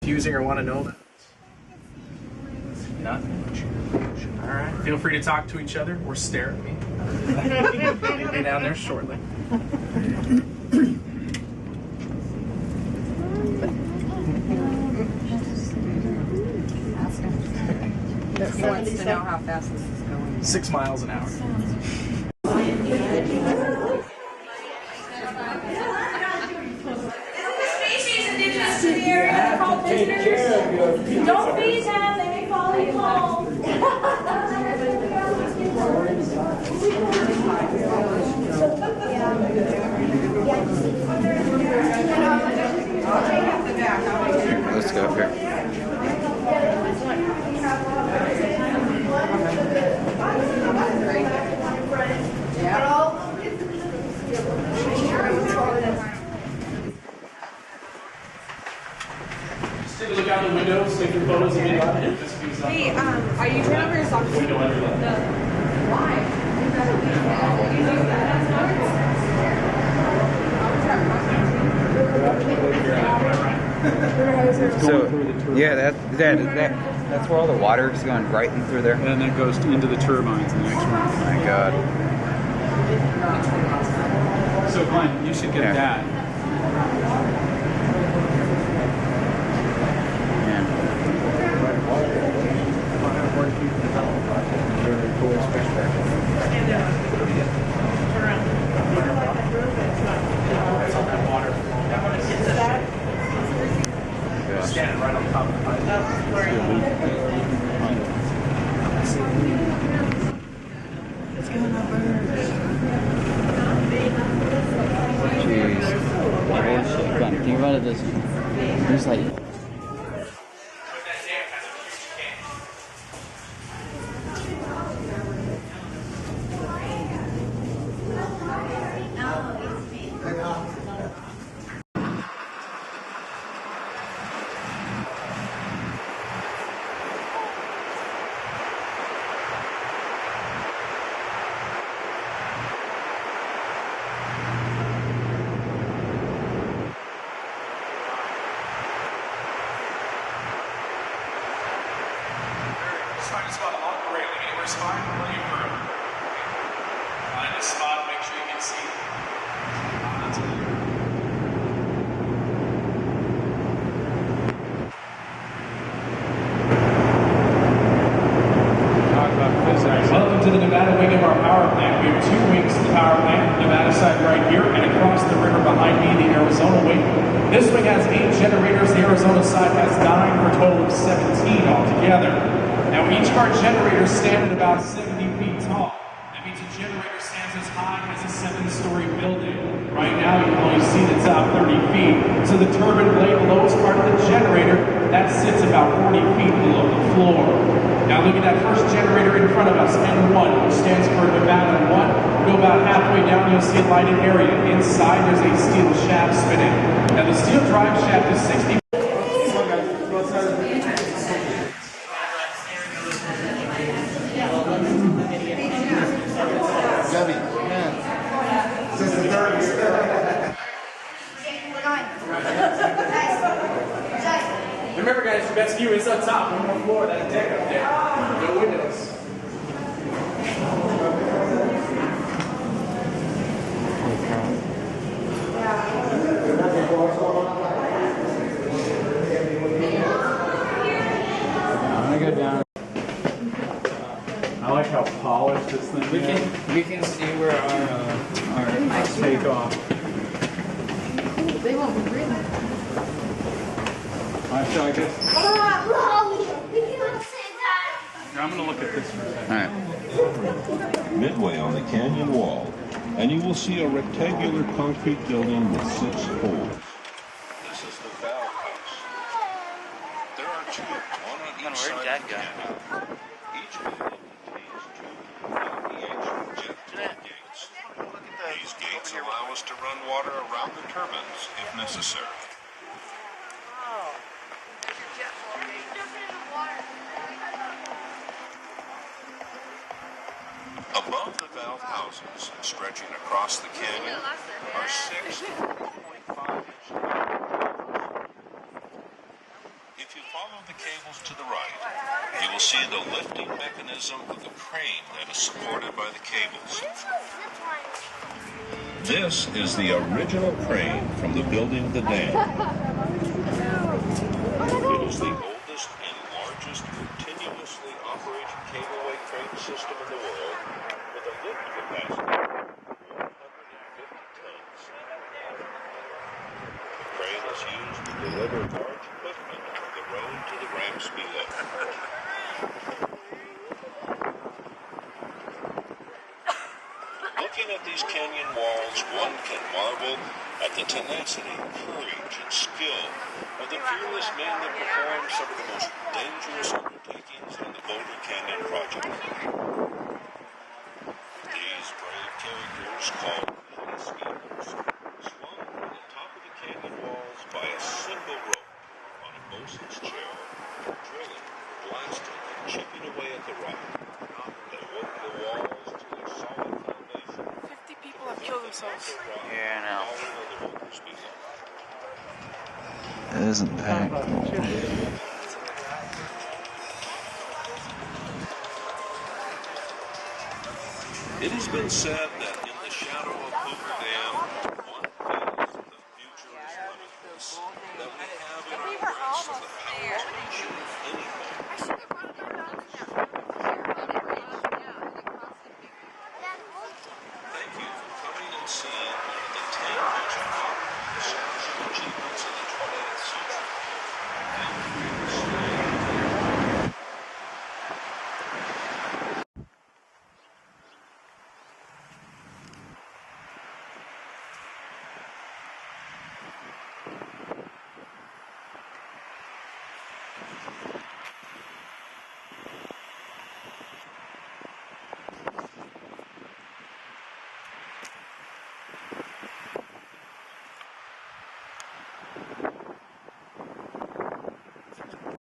confusing or want to know about? Nothing? Alright, feel free to talk to each other or stare at me. I'll be down there shortly. He wants to know how fast this is going. 6 miles an hour. Don't feed them, they may follow you home. Let's go up here. Just take a look out the window, take your photos of it. Hey, are you turning over your socks? Window under that. Why? So, yeah, that's where all the water is going right in through there. And then it goes into the turbines in the next one. Oh my God. So Glenn, you should get that. Standing right on top of the pipe. Jeez. Think about it this way. There's like... Find a spot along the railing. Anywhere's fine. Where you firm. Find a spot. Make sure you can see. Welcome to the Nevada wing of our power plant. We have 2 wings to the power plant. Nevada side right here, and across the river behind me, the Arizona wing. This wing has 8 generators. The Arizona side has 9 for a total of 17 altogether. Now each of our generators stand at about 70 feet tall. That means a generator stands as high as a 7-story building. Right now you can only see the top 30 feet. So the turbine blade, the lowest part of the generator, that sits about 40 feet below the floor. Now look at that first generator in front of us, N1, which stands for Nevada 1. Go about halfway down, you'll see a lighted area. Inside there's a steel shaft spinning. Now the steel drive shaft is 60. Remember guys, the best view is up top, one more floor, that deck up there. No windows. I'm gonna go down. I like how polished this thing is. We can see where our takeoff. They won't be breathing. So I guess We cannot say that. I'm going to look at this for a second. Alright. Midway on the canyon wall, and you will see a rectangular concrete building with 6 holes. This is the valve house. There are 2, one on each side of the canyon. Each valve contains 2 LPH jet gates. These gates allow us to run water around the turbines if necessary. Above the valve houses, stretching across the canyon, are 6 4.5-inch. If you follow the cables to the right, you will see the lifting mechanism of the crane that is supported by the cables. This is the original crane from the building of the dam. It is the oldest and largest continuously operated cableway crane system in the world with a lift capacity of 150 tons. The crane is used to deliver large equipment from the road to the ramps below. Looking at these canyon walls, one can marvel at the tenacity, courage, and skill of the fearless men that performed some of the most dangerous undertakings in the Boulder Canyon Project. These brave characters, called high skiers, swung from the top of the canyon walls by a simple rope on a bosun's chair, drilling, blasting, and chipping away at the rock. They worked the walls to a solid foundation. 50 people have killed themselves. Yeah, I know. All the workers below. Isn't that cool? It has been said that in the shadow of Hoover Dam, one feels that the future is limitless, that we have in our grasp the power to achieve anything. Thank you for coming and seeing one of the 10 most powerful construction achievements of the 20th century. Feel free to stay.